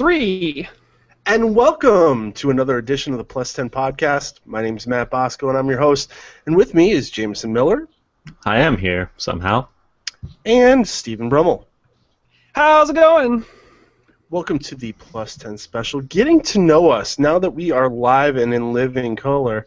3. And welcome to another edition of the Plus 10 podcast. My name is Matt Bosco, and I'm your host. And with me is Jameson Miller. I am here, somehow. And Stephen Brummel. How's it going? Welcome to the Plus 10 special, Getting to Know Us. Now that we are live and in living color,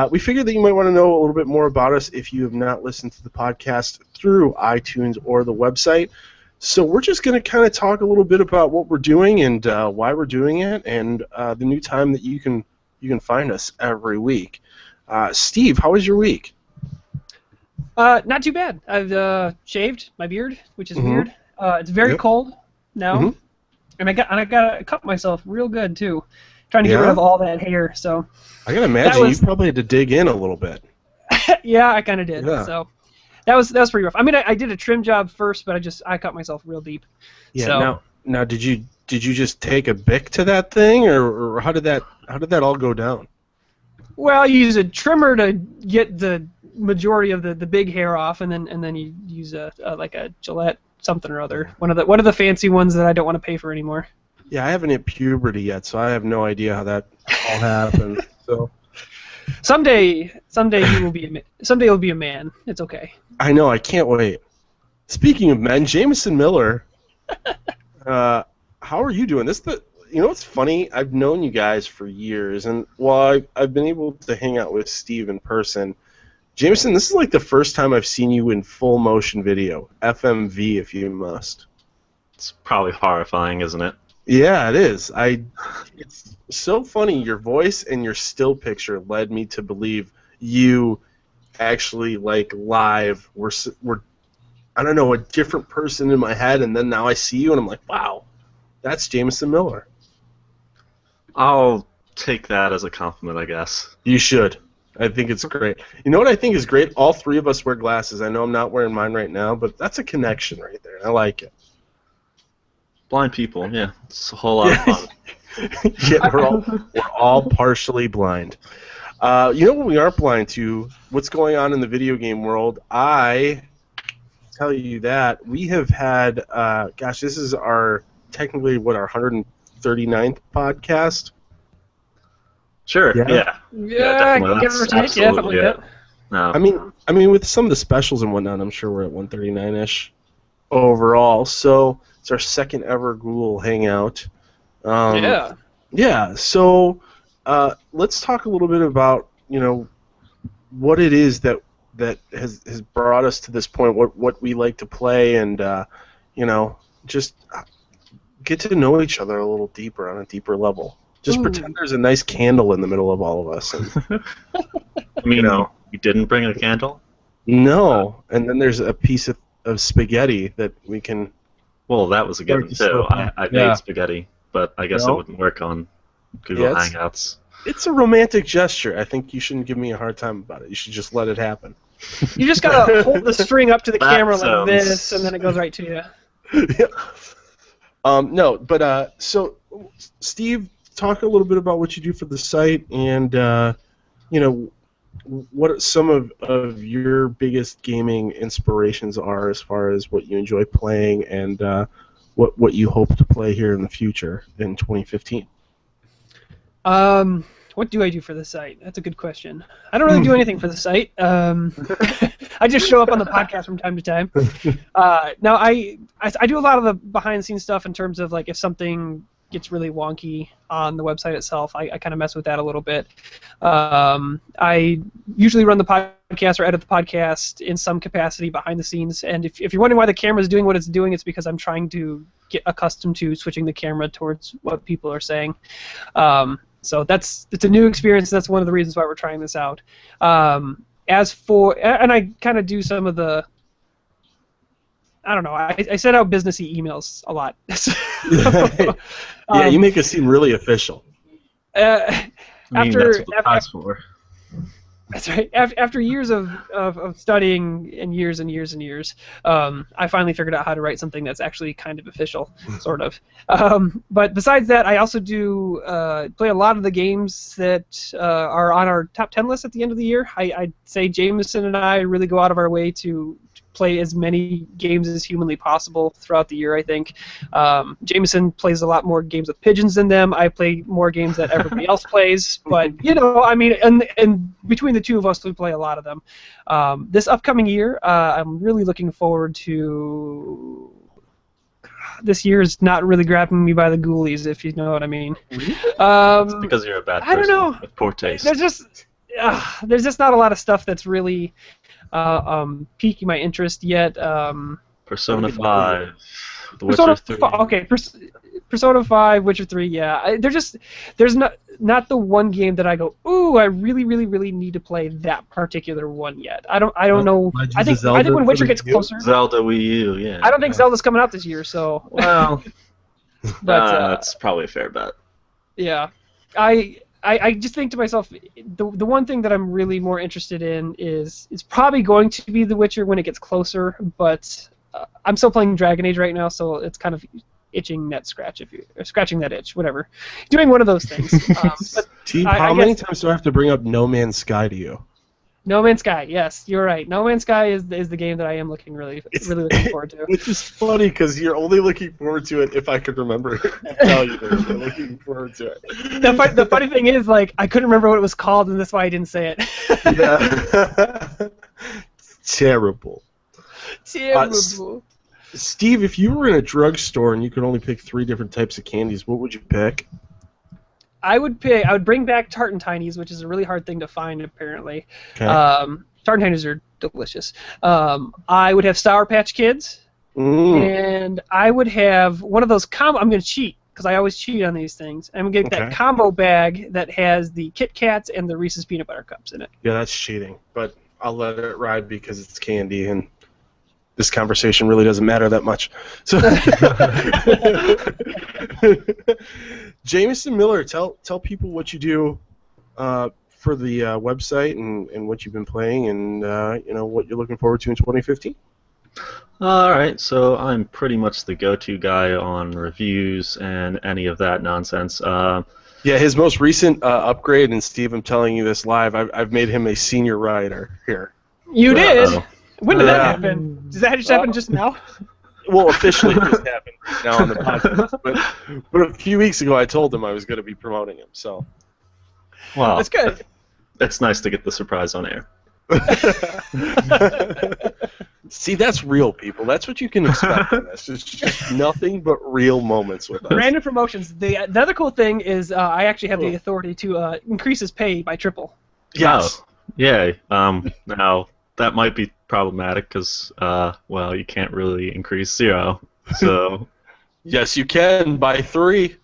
we figured that you might want to know a little bit more about us if you have not listened to the podcast through iTunes or the website. So we're just going to kind of talk a little bit about what we're doing and why we're doing it, and the new time that you can find us every week. Steve, how was your week? Not too bad. I've shaved my beard, which is weird. It's very cold now, and I got to cut myself real good too, trying to get rid of all that hair. So I can imagine you probably had to dig in a little bit. Yeah, I kind of did. Yeah. So that was pretty rough. I mean, I did a trim job first, but I cut myself real deep. Yeah. So. Now, did you just take a Bic to that thing, or how did that all go down? Well, you use a trimmer to get the majority of the big hair off, and then you use a Gillette something or other, one of the fancy ones that I don't want to pay for anymore. Yeah, I haven't hit puberty yet, so I have no idea how that all happened. So someday you'll be a man. It's okay. I know, I can't wait. Speaking of men, Jameson Miller, how are you doing? You know what's funny? I've known you guys for years, and while I've been able to hang out with Steve in person, Jameson, this is like the first time I've seen you in full motion video, FMV if you must. It's probably horrifying, isn't it? Yeah, it is. It's so funny. Your voice and your still picture led me to believe you actually live were I don't know, a different person in my head, and then now I see you and I'm like, wow, that's Jameson Miller. I'll take that as a compliment, I guess. You should. I think it's great. You know what I think is great? All three of us wear glasses. I know I'm not wearing mine right now, but that's a connection right there. I like it. Blind people, yeah. It's a whole lot of fun. Yeah, we're all partially blind. You know what we aren't blind to? What's going on in the video game world? I tell you that we have had, this is technically our 139th podcast. Sure, yeah. Yeah, give or take, yeah, something like that. No. I mean, with some of the specials and whatnot, I'm sure we're at 139-ish overall. So it's our second ever Google Hangout. Yeah. Yeah. So let's talk a little bit about what it is that has brought us to this point. What we like to play, and just get to know each other a little deeper on a deeper level. Just pretend there's a nice candle in the middle of all of us. And, I mean, you didn't bring a candle? No. And then there's a piece of spaghetti that we can... Well, that was a given, too. I made spaghetti, but I guess it wouldn't work on Google Hangouts. It's a romantic gesture. I think you shouldn't give me a hard time about it. You should just let it happen. You just gotta hold the string up to the camera like this, and then it goes right to you. Yeah. No, but so Steve, talk a little bit about what you do for the site, and what some of your biggest gaming inspirations are as far as what you enjoy playing, and what you hope to play here in the future in 2015. What do I do for the site? That's a good question. I don't really do anything for the site. I just show up on the podcast from time to time. Now, I do a lot of the behind-the-scenes stuff in terms of if something gets really wonky on the website itself. I kind of mess with that a little bit. I usually run the podcast or edit the podcast in some capacity behind the scenes. And if you're wondering why the camera is doing what it's doing, it's because I'm trying to get accustomed to switching the camera towards what people are saying. So it's a new experience. That's one of the reasons why we're trying this out. And I kind of do some of the, I don't know, I send out businessy emails a lot. Yeah, you make us seem really official. That's what the pod's for. That's right. After years of studying and years, I finally figured out how to write something that's actually kind of official, sort of. But besides that, I also do play a lot of the games that are on our top 10 list at the end of the year. I'd say Jameson and I really go out of our way to play as many games as humanly possible throughout the year, I think. Jameson plays a lot more games with pigeons than them. I play more games that everybody else plays. But, I mean, and between the two of us, we play a lot of them. This upcoming year, I'm really looking forward to... This year is not really grabbing me by the ghoulies, if you know what I mean. It's because you're a bad person. I don't know. With poor taste. There's just not a lot of stuff that's really piquing my interest yet. Persona 5, The Witcher 3. Okay, Persona 5, Witcher 3. Yeah, there's not the one game that I go, ooh, I really, really, really need to play that particular one yet. I don't know. I think when Witcher gets closer. Zelda Wii U, yeah. I don't think Zelda's coming out this year, so. Well, that's probably a fair bet. Yeah, I just think to myself, the one thing that I'm really more interested in is it's probably going to be The Witcher when it gets closer, but I'm still playing Dragon Age right now, so it's kind of scratching that itch, whatever. Doing one of those things. Steve, how many times do I have to bring up No Man's Sky to you? No Man's Sky, yes, you're right. No Man's Sky is the game that I am really looking forward to. Which is funny because you're only looking forward to it if I could remember to tell you that you're looking forward to it. The funny thing is, like, I couldn't remember what it was called, and that's why I didn't say it. Yeah. Terrible. Terrible. Steve, if you were in a drugstore and you could only pick 3 different types of candies, what would you pick? I would bring back Tartan Tinies, which is a really hard thing to find, apparently. Okay. Tartan Tinies are delicious. I would have Sour Patch Kids, and I would have one of those I'm going to cheat, because I always cheat on these things. I'm going to get that combo bag that has the Kit Kats and the Reese's Peanut Butter Cups in it. Yeah, that's cheating, but I'll let it ride because it's candy, and this conversation really doesn't matter that much. So, Jameson Miller, tell people what you do for the website and what you've been playing and what you're looking forward to in 2015. All right, so I'm pretty much the go-to guy on reviews and any of that nonsense. Yeah, his most recent upgrade, and Steve, I'm telling you this live, I've made him a senior writer here. You did? When did that happen? Does that just happen just now? Well, officially it just happened right now on the podcast. But a few weeks ago I told him I was going to be promoting him, so. Wow. That's good. It's nice to get the surprise on air. See, that's real, people. That's what you can expect from this. It's just nothing but real moments with us. Random promotions. The other cool thing is I actually have the authority to increase his pay by triple. Yes. Oh, yeah. Now, that might be problematic because, you can't really increase 0. So. Yes, you can by 3.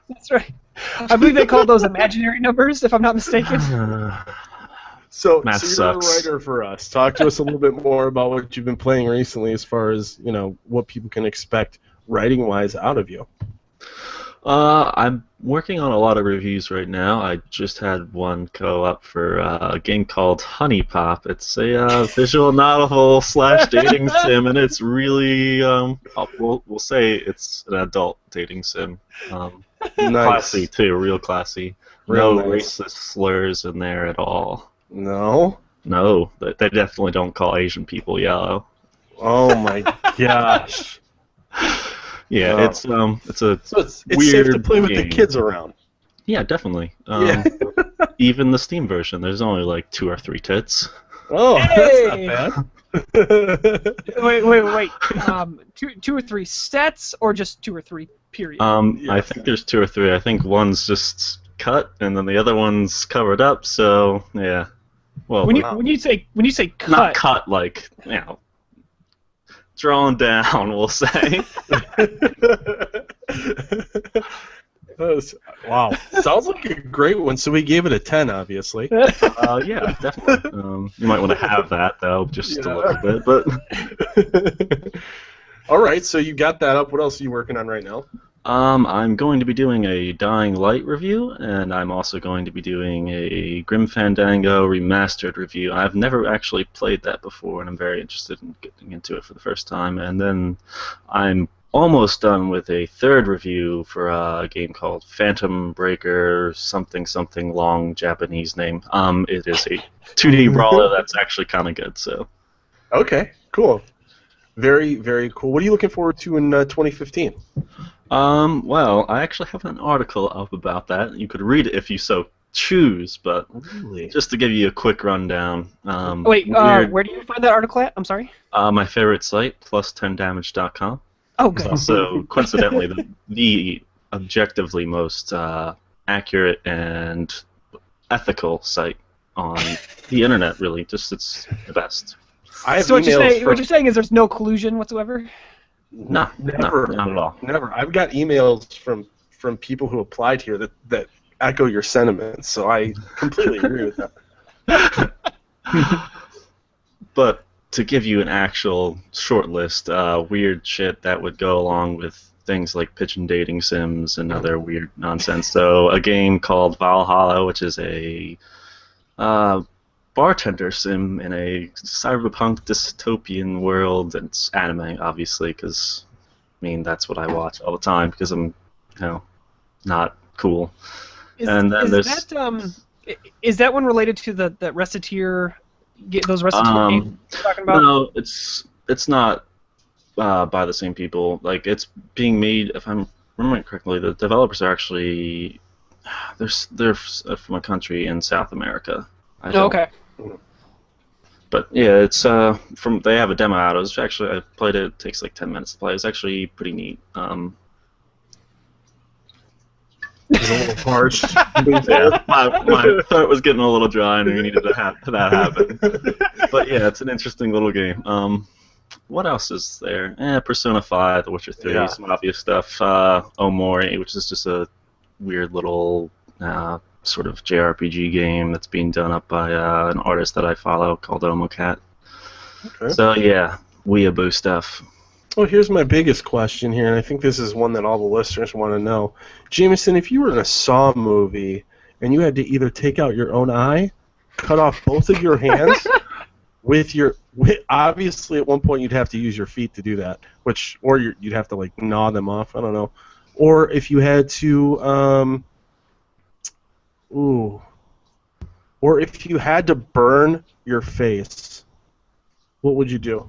That's right. I believe they call those imaginary numbers, if I'm not mistaken. So you're a writer for us. Talk to us a little bit more about what you've been playing recently as far as, what people can expect writing-wise out of you. I'm working on a lot of reviews right now. I just had one go up for a game called Honey Pop. It's a visual novel / dating sim, and it's really, we'll say it's an adult dating sim. Nice. Classy, too, real classy. No racist slurs in there at all. No? No, they definitely don't call Asian people yellow. Oh my gosh. Yeah, it's it's weird safe to play with game. the kids around. Yeah, definitely. Even the Steam version, there's only like 2 or 3 tits. Oh, hey! That's not bad. Wait. 2 or 3 sets, or just 2 or 3 period? I think there's 2 or 3. I think one's just cut, and then the other one's covered up. So yeah. Well, when you say cut, not cut like drawn down, we'll say. Wow, sounds like a great one. So we gave it a 10, obviously. Yeah, definitely. You might want to have that though, just a little bit. But all right, so you got that up. What else are you working on right now? I'm going to be doing a Dying Light review, and I'm also going to be doing a Grim Fandango remastered review. I've never actually played that before, and I'm very interested in getting into it for the first time. And then I'm almost done with a 3rd review for a game called Phantom Breaker, something long Japanese name. It is a 2D brawler that's actually kind of good. So. Okay. Cool. Very, very cool. What are you looking forward to in 2015? Well, I actually have an article up about that. You could read it if you so choose, but Really? just to give you a quick rundown. Wait, weird- where do you find that article at? I'm sorry. my favorite site, plus10damage.com. Oh, It's good. also, coincidentally, the objectively most accurate and ethical site on the internet, really. Just, it's the best. I have So what emails you're saying is there's no collusion whatsoever? No, Never. not at all. Never. I've got emails from people who applied here that echo your sentiments, so I completely agree with that. But to give you an actual short list, weird shit that would go along with things like pigeon dating sims and other weird nonsense. So a game called Valhalla, which is a bartender sim in a cyberpunk dystopian world. And it's anime, obviously, because I mean that's what I watch all the time because I'm, not cool. And then is that one related to the Recettear, those Recettear games you're talking about? No, it's not by the same people. Like it's being made, if I'm remembering correctly, the developers are actually they're from a country in South America. Okay. But yeah, it's they have a demo out. I played it. It takes like 10 minutes to play. It's actually pretty neat. It's a little parched. Yeah, my throat was getting a little dry, and we needed to have that happen. But yeah, it's an interesting little game. What else is there? Persona 5, The Witcher 3, some obvious stuff. Omori, which is just a weird little sort of JRPG game that's being done up by an artist that I follow called Omocat. Okay. So yeah, weeaboo stuff. Well, here's my biggest question here, and I think this is one that all the listeners want to know. Jameson, if you were in a Saw movie and you had to either take out your own eye, cut off both of your hands, obviously at one point you'd have to use your feet to do that, or you'd have to like gnaw them off. I don't know. Or if you had to, or if you had to burn your face, what would you do?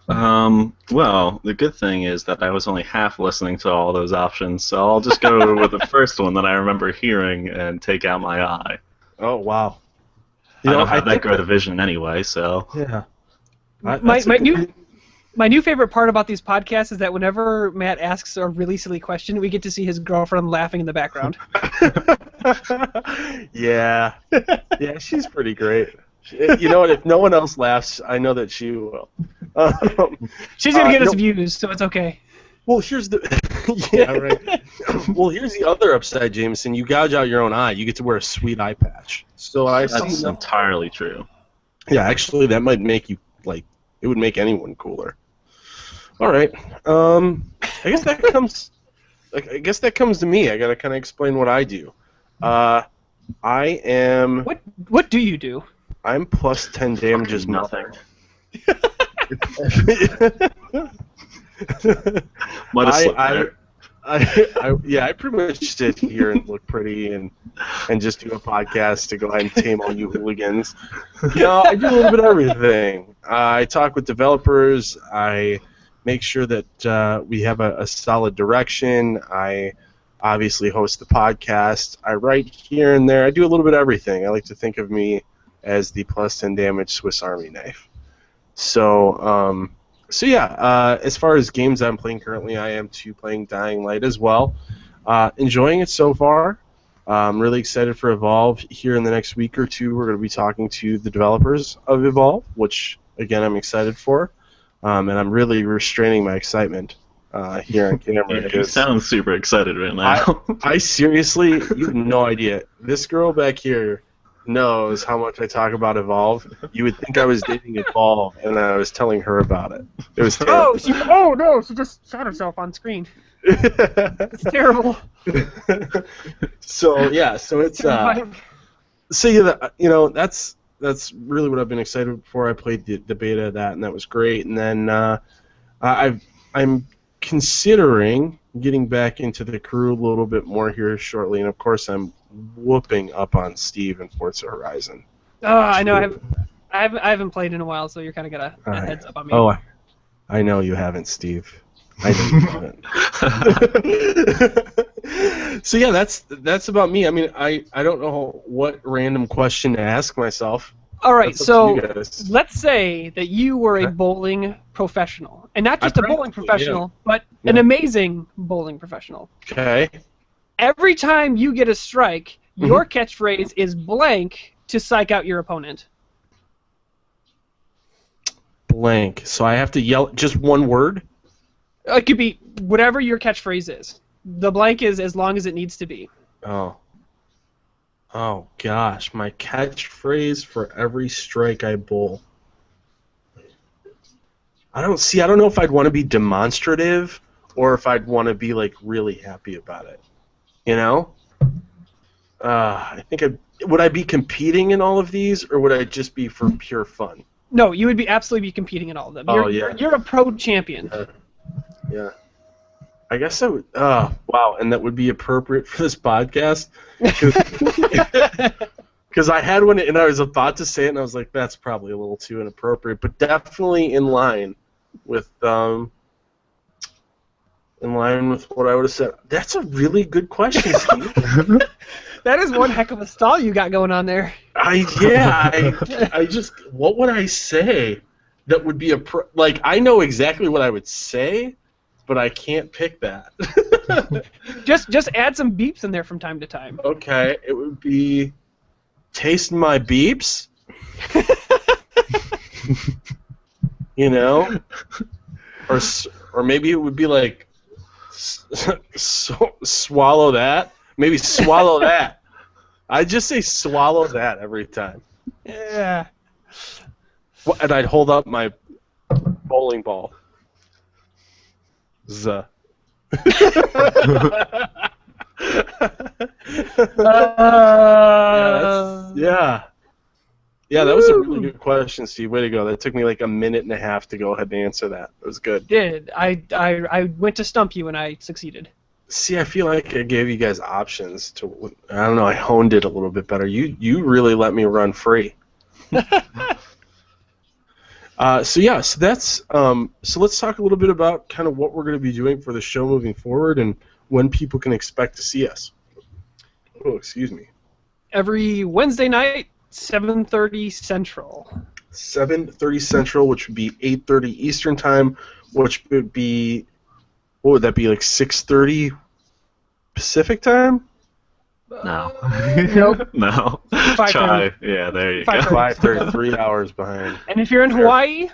Well, the good thing is that I was only half listening to all those options, so I'll just go with the first one that I remember hearing and take out my eye. Oh, wow. I don't have that great a vision anyway, so... Yeah. My new favorite part about these podcasts is that whenever Matt asks a really silly question, we get to see his girlfriend laughing in the background. Yeah. Yeah, she's pretty great. You know what? If no one else laughs, I know that she will. She's going to get us views, so it's okay. Well, here's the... yeah, right. Well, here's the other upside, Jameson. You gouge out your own eye, you get to wear a sweet eye patch. So That's entirely true. Yeah, actually, that might make you, like... It would make anyone cooler. All right. I guess that comes to me. I gotta kind of explain what I do. I am. What do you do? I'm plus 10 damages. Nothing. I pretty much sit here and look pretty and just do a podcast to go ahead and tame all you hooligans. No, I do a little bit of everything. I talk with developers. I make sure that we have a solid direction. I obviously host the podcast. I write here and there. I do a little bit of everything. I like to think of me as the plus 10 damage Swiss Army knife. So yeah, as far as games I'm playing currently, I am playing Dying Light as well. Enjoying it so far. I'm really excited for Evolve. Here in the next week or two, we're going to be talking to the developers of Evolve, which, again, I'm excited for. And I'm really restraining my excitement here on camera. Yeah, you sound super excited right now. I seriously, you have no idea. This girl back here knows how much I talk about Evolve. You would think I was dating Evolve, and I was telling her about it. It was terrible. Oh no, she just shot herself on screen. It's terrible. So yeah, so it's so yeah, you know, that's really what I've been excited for. I played the beta of that, and that was great. And then I'm considering getting back into the crew a little bit more here shortly, and of course I'm whooping up on Steve in Forza Horizon. I know. I haven't played in a while, so you're kind of got a Alright. heads up on me. Oh, I know you haven't, Steve. I know you haven't. So yeah, that's about me. I mean, I don't know what random question to ask myself. All right, That's up to you so guys. let's say that you were a Okay. bowling professional, and not I just a bowling practically professional, but Yeah. an amazing bowling professional. Okay. Every time you get a strike, Mm-hmm. your catchphrase is blank to psych out your opponent. Blank. So I have to yell just one word? It could be whatever your catchphrase is. The blank is as long as it needs to be. Oh. Oh gosh, my catchphrase for every strike I bowl. I don't know if I'd want to be demonstrative or if I'd want to be like really happy about it. You know? I think would I be competing in all of these or would I just be for pure fun? No, you would be absolutely be competing in all of them. Oh, You're a pro champion. Yeah. I guess I would. Wow, and that would be appropriate for this podcast. Because I had one, and I was about to say it, and I was like, that's probably a little too inappropriate, but definitely in line with what I would have said. That's a really good question, Steve. That is one heck of a stall you got going on there. I just, what would I say that would be like, I know exactly what I would say, but I can't pick that. Just add some beeps in there from time to time. Okay, it would be tasting my beeps. You know? Or maybe it would be like swallow that. Maybe swallow that. I just say swallow that every time. Yeah. And I'd hold up my bowling ball. Zuh. Yeah, that was a really good question, Steve. Way to go. That took me like a minute and a half to go ahead and answer that. It was good. Did I went to stump you and I succeeded. See, I feel like I gave you guys options to. I don't know. I honed it a little bit better. You really let me run free. So that's so let's talk a little bit about kind of what we're going to be doing for the show moving forward and when people can expect to see us. Oh, excuse me. Every Wednesday night, 7:30 Central. 7:30 Central, which would be 8:30 Eastern Time, which would be, what would that be, like 6:30 Pacific Time? No. Nope. No. 5:30. Try. Yeah, there you go. 5:30. 3 hours behind. And if you're in Hawaii,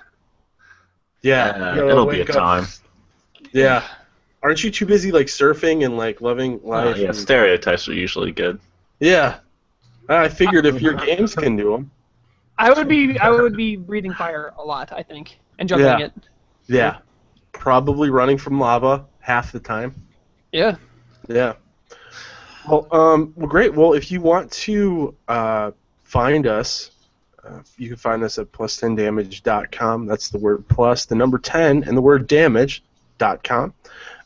Yeah. you gotta It'll be a wake up. time. Yeah. Aren't you too busy like surfing and like loving life? Yeah, and- stereotypes are usually good. Yeah. I figured if your games can do them. I would be breathing fire a lot, I think, and juggling Yeah. it. Yeah. Probably running from lava half the time. Yeah. Yeah. Well, great. Well, if you want to find us, you can find us at plus10damage.com. That's the word plus, the number 10, and the word damage.com.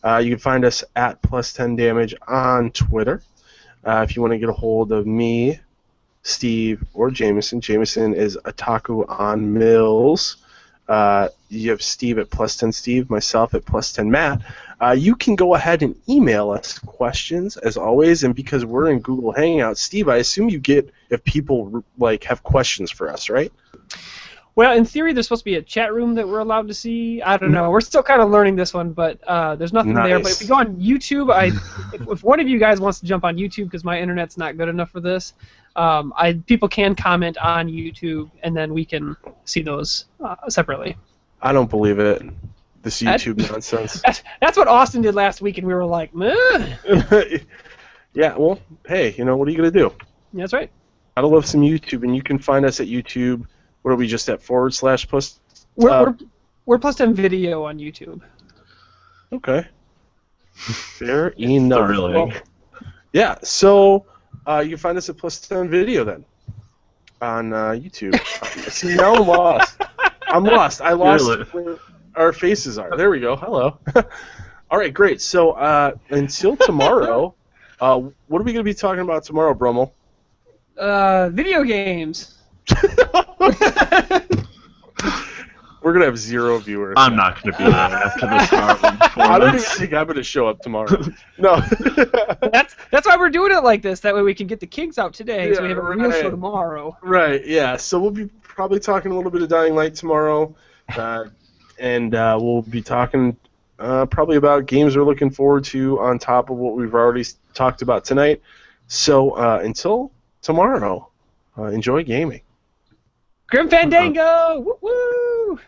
You can find us at plus10damage on Twitter. If you want to get a hold of me, Steve, or Jameson, Jameson is Otaku on Mills. You have Steve at plus10Steve, myself at plus10Matt. You can go ahead and email us questions, as always, and because we're in Google Hangouts, Steve, I assume you get if people like have questions for us, right? Well, in theory, there's supposed to be a chat room that we're allowed to see. I don't know. We're still kind of learning this one, but there's nothing there. But Nice. if you go on YouTube, if one of you guys wants to jump on YouTube because my internet's not good enough for this, people can comment on YouTube, and then we can see those separately. I don't believe it. This YouTube nonsense. That's what Austin did last week, and we were like, meh. Yeah, well, hey, what are you going to do? That's right. Gotta love some YouTube, and you can find us at YouTube. What are we just at / plus? We're plus 10 video on YouTube. Okay. Fair enough. Thrilling. Well, yeah, so you can find us at plus 10 video then on YouTube. See, now I'm lost. I'm lost. I lost where our faces are. There we go. Hello. All right, great. So until tomorrow, what are we going to be talking about tomorrow, Brummel? Video games. We're gonna have 0 viewers. I'm not going to be there after this Harlan I don't even performance. think I'm gonna show up tomorrow. No. That's why we're doing it like this. That way we can get the kinks out today, so we Yeah, have a real right. show tomorrow. Right. Yeah. So we'll be probably talking a little bit of Dying Light tomorrow, and we'll be talking probably about games we're looking forward to on top of what we've already talked about tonight. So until tomorrow, enjoy gaming. Grim Fandango! Woo woo!